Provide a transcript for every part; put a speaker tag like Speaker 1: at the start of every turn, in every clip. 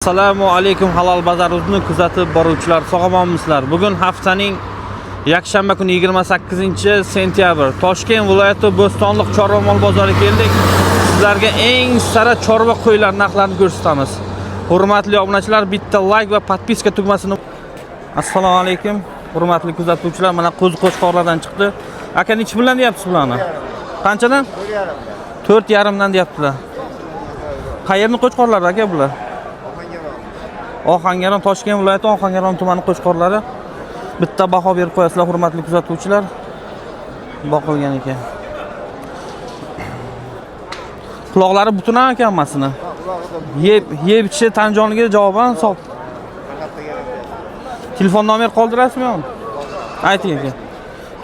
Speaker 1: Assalomu alaykum halol bozorimizni kuzatib boruvchilar, sog'omonmisizlar? Bugun haftaning yakshanba kuni 28-sentyabr Toshkent viloyati Bo'stonliq chorva mol bozoriga keldik. Sizlarga eng sara chorva qo'ylar narxlarini ko'rsatamiz. Hurmatli obunachilar, bitta like va podpiska tugmasini. Assalomu alaykum hurmatli kuzatuvchilar, mana qo'ziqo'chqorlardan chiqdi. Aka nech bilan deyapsiz bularni? Qanchadan? 4,5 dan deyaptilar. Qayerning qo'chqorlari aka bular? Ohangaron, Toshkent viloyati Ohangaron tumani qo'chqorlari. Bitta baho berib qo'yasizlar hurmatli kuzatuvchilar. Boqilgan ekan. Quloqlari butun ekan hammasini. Yeb ichi tan joniga javoban sop. Telefon nomer qoldirasizmi yo'qmi? Ayting aka.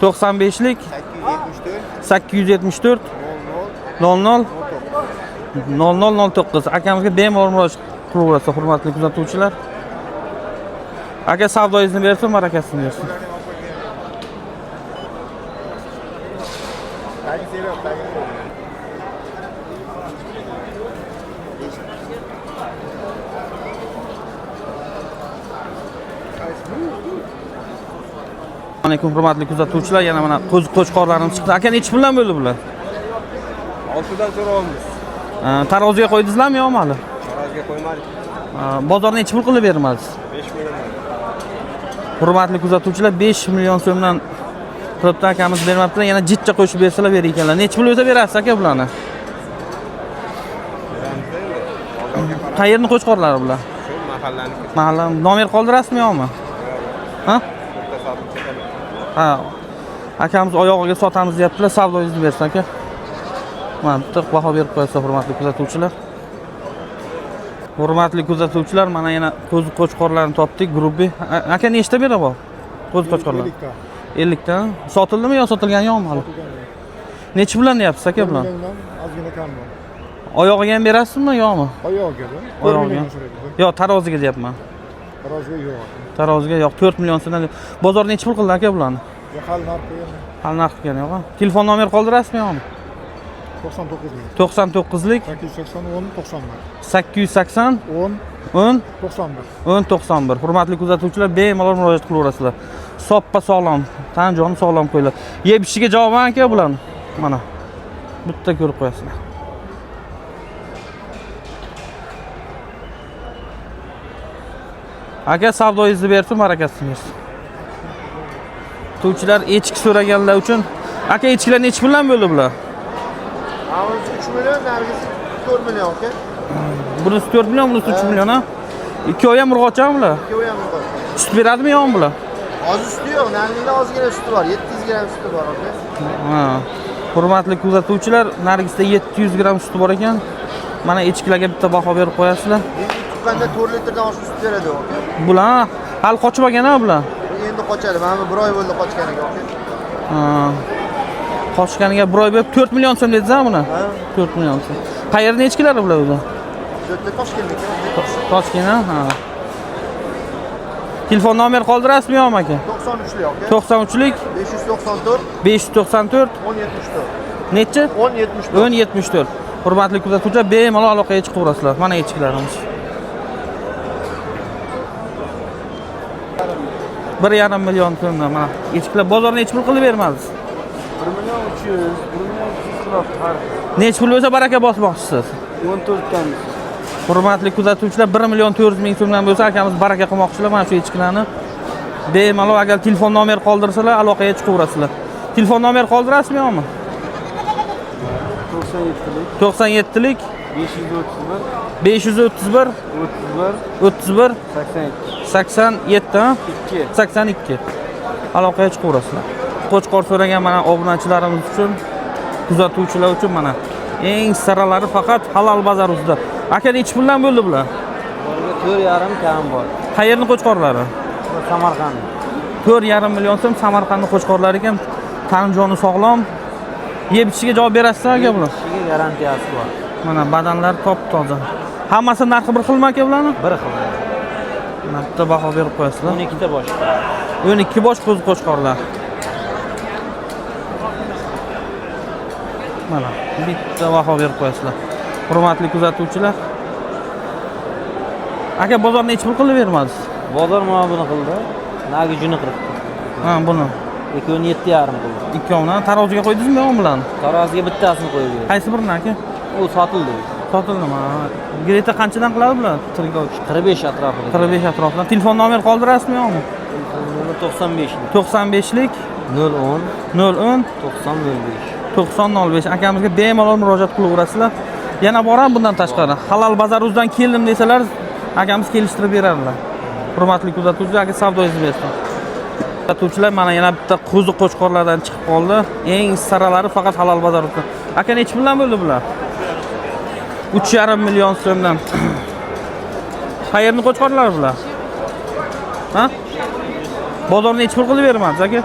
Speaker 1: 95lik 874 00 0009 akamizga bemalol murojaat qilaverasiz hurmatli kuzatuvchilar. Aka savdoyingizni bersin, barakasini bersin. Alaykum hurmatli kuzatuvchilar, yana mana qo'chqorlarimiz chiqdi. Aka nech bilan bo'ldi bular?
Speaker 2: 6 dan so'raymiz.
Speaker 1: Taroziga qo'ydingizlarmi yo'qmi hali?
Speaker 2: Taroziga qo'ymadik.
Speaker 1: Bozorni nech pul qilib bermadingiz?
Speaker 2: 5 million.
Speaker 1: Hurmatli kuzatuvchilar, 5 million so'mdan qilibdi akamiz bermabdilar. Yana jitcha qo'shib bersalar ber ekanlar. Nech pul o'ta berasiz aka bularni? Qayerning qo'chqorlari bular?
Speaker 2: Shu mahallaniki.
Speaker 1: Mahalla nomer qoldirasizmi yo'qmi? Ha? Ha. Akamiz oyog'iga sotamiz deyaptilar, savdoyingizni bersin aka. Mana bitta baho berib qo'yasiz hurmatli kuzatuvchilar. Hurmatli kuzatuvchilar, mana yana qo'chqorlarni topdik, gruppi. Aka nechta beradi bu? Qo'chqorlar. 50 ta. Sotildimi yo sotilgani yo'qmi hali? Nech bilan deyapsiz aka bular?
Speaker 2: Ozgina kam bor.
Speaker 1: Oyog'iga ham berasizmi yo'qmi?
Speaker 2: Oyog'iga.
Speaker 1: Oyog'iga. Yo'q, taroziga deyapman.
Speaker 2: Taroziga yo'q.
Speaker 1: Taroziga yo'q, 4 million so'mdan. Bozor nech pul qildi aka bularni?
Speaker 2: Hal narx qo'ygan.
Speaker 1: Hal narx qilgan yo'q. Telefon nomer qoldirasizmi yo'qmi?
Speaker 2: 99 ming.
Speaker 1: 99lik
Speaker 2: 880 10
Speaker 1: 880 10
Speaker 2: 91.
Speaker 1: 1091. Hurmatli kuzatuvchilar, bemalol murojaat qilaverasizlar. Soppa sog'lom, tan joni sog'lom qo'ylar. Yeb ishiga javoban aka bularni. Mana bitta ko'rib qo'yasizlar. Aka savdoyingizni bersin, barakasini bersin. Tuvchilar echki so'raganlar uchun aka echkilar nech bilan bo'ldi bular?
Speaker 2: Avvalgi 3 million, nargisi 4 million aka.
Speaker 1: Bunisi 4 million, bunisi 3 million ha. Ikkovi ham urg'ochami bular?
Speaker 2: Ikkovi ham urg'och.
Speaker 1: Sut beradimi yo'qmi bular?
Speaker 2: Oz suti yo'q, nargida ozgina suti bor, 700 gram suti bor aka.
Speaker 1: Ha. Hurmatli kuzatuvchilar, nargisda 700 gram suti bor ekan. Mana echkilarga bitta baho berib qo'yasizlar.
Speaker 2: Tuqqanda 4 litrdan oshiq sut beradi aka.
Speaker 1: Bular hali qochib olgan-a bular?
Speaker 2: Endi qochadi. Mana bu 1 oy bo'ldi qochganiga aka.
Speaker 1: Ha. Qochganiga 1 oy bo'lib 4 million so'm dedingiz-a buni?
Speaker 2: Ha.
Speaker 1: 4 million so'm. Qayerning echkilari bular o'zi?
Speaker 2: Toshkentniki.
Speaker 1: Toshkent, ha. Telefon nomer qoldirasizmi yo'qmi aka?
Speaker 2: 93lik aka.
Speaker 1: 93lik
Speaker 2: 594
Speaker 1: 594
Speaker 2: 1074.
Speaker 1: necha?
Speaker 2: 1074.
Speaker 1: 1074. Hurmatli kuzatuvchilar, bemalol aloqaga chiqaverasizlar. Mana echkilarimiz. 1,5 million so'mdan mana echkilar bozorni nech pul qilib bermadingiz?
Speaker 2: 1 million 300, 1 million 200 quloq har.
Speaker 1: Nech pul bo'lsa baraka bosmoqchisiz?
Speaker 2: 14 dan.
Speaker 1: Hurmatli kuzatuvchilar, 1 million 400 ming so'mdan bo'lsa akamiz baraka qilmoqchilar mana shu echkilarni. Bemalol agar telefon nomer qoldirsalar aloqaga chiqaverasizlar. Telefon nomer qoldirasizmi yo'qmi? 97lik 531 31 87 82. Aloqaga chiqaverasizlar. Qo'chqor so'ragan mana obunachilarimiz uchun, kuzatuvchilar uchun mana eng saralari faqat halol bozor ustida. Aka nech puldan bo'ldi bular?
Speaker 2: 4,5 kam bor.
Speaker 1: Qayerning qo'chqorlari?
Speaker 2: Samarqand.
Speaker 1: 4,5 million so'm Samarqandning qo'chqorlari ekan. Tan joni sog'lom. Yeb ichiga javob berasizmi aka bular?
Speaker 2: Ishiga garantiyasi bor.
Speaker 1: Mana badanlar top-toza. Hammasi narxi bir xilmi aka bularni?
Speaker 2: Bir xil.
Speaker 1: Mana bitta baho berib qo'yasizlar.
Speaker 2: 12 ta bosh.
Speaker 1: 12 bosh qo'chqorlar. Mana bitta baho berib qo'yasizlar. Hurmatli kuzatuvchilar, Aka bozorni necha pul qilib bermadingiz?
Speaker 3: Bozor mana buni qildi. Nagi juni qilibdi.
Speaker 1: Ha, buni.
Speaker 3: Ikkovini 7,5 qildi.
Speaker 1: Ikkovini taroziga qo'ydingizmi yo'q bilan?
Speaker 3: Taroziga bittasini qo'yib berdi.
Speaker 1: Qaysi birini aka?
Speaker 3: U sotildi.
Speaker 1: Sotildimi? Greta qanchadan qiladi bular?
Speaker 3: 45 atrofida.
Speaker 1: 45 atrofida. Telefon nomer qoldirasizmi yo'qmi?
Speaker 3: 95.
Speaker 1: 95lik
Speaker 3: 010
Speaker 1: 010
Speaker 3: 90 05.
Speaker 1: 9005 akamizga bemalol murojaat qilaverasizlar. Yana bor ham bundan tashqari. Halol Bazaruzdan keldim desalar, akamiz kelishtirib beradilar. Hurmatli kuzatuvchilar, aka savdoyingizni bersin. Kuzatuvchilar, mana yana bitta qo'zi qo'chqorlardan chiqib qoldi. Eng saralari faqat Halol Bazaruzda. Aka necha puldan bo'ldi bular? 3,5 million so'mdan. Qayerni qo'chqorlar bular? Ha? Bozorni necha pul qilib bermadingiz aka?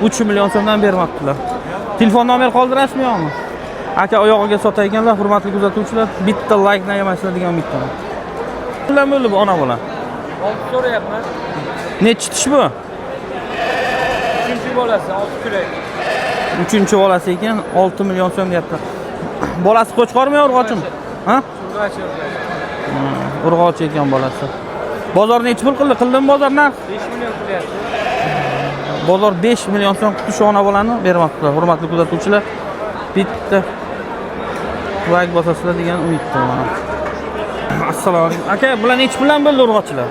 Speaker 1: 3 million so'mdan bermabdilar. Telefon nomer qoldirasizmi yo'qmi? Aka oyog'iga sotayotganlar, hurmatli kuzatuvchilar, bitta like nayamaysizlar degan umiddaman. Bundan bo'ldi bu ona bola.
Speaker 3: Olti so'rayapman.
Speaker 1: Nechi tish bu?
Speaker 3: 3-chi bolasi 6 kurak.
Speaker 1: 3-chi bolasi ekan, 6 million so'm deyapti. Bolasi qo'chqormi yo urg'ochimi? Ha? Urg'och ekan bolasi. Bozor necha pul qildi? Qildimi bozor narx?
Speaker 3: 5 million qilyapti.
Speaker 1: Bozor 5 million so'm kutish ona bolani bermoqda. Hurmatli kuzatuvchilar, bitta like bosasizlar degan umiddaman. Assalomu alaykum. Aka, bular necha puldan bo'ldi urg'ochlar?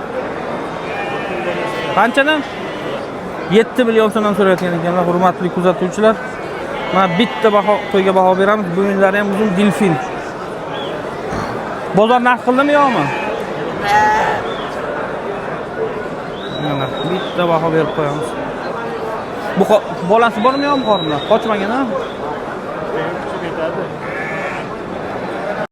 Speaker 1: Qanchadan? 7 million so'mdan so'rayotgan ekanlar, hurmatli kuzatuvchilar. Mana bitta to'yga baho beramiz. Bu yillari ham uzun delfin. Bozor narx qildimi yo'qmi? Mana bitta baho berib qo'yamiz. Bu bolasi bormi yo'qmi qornida? Qochmagan-a?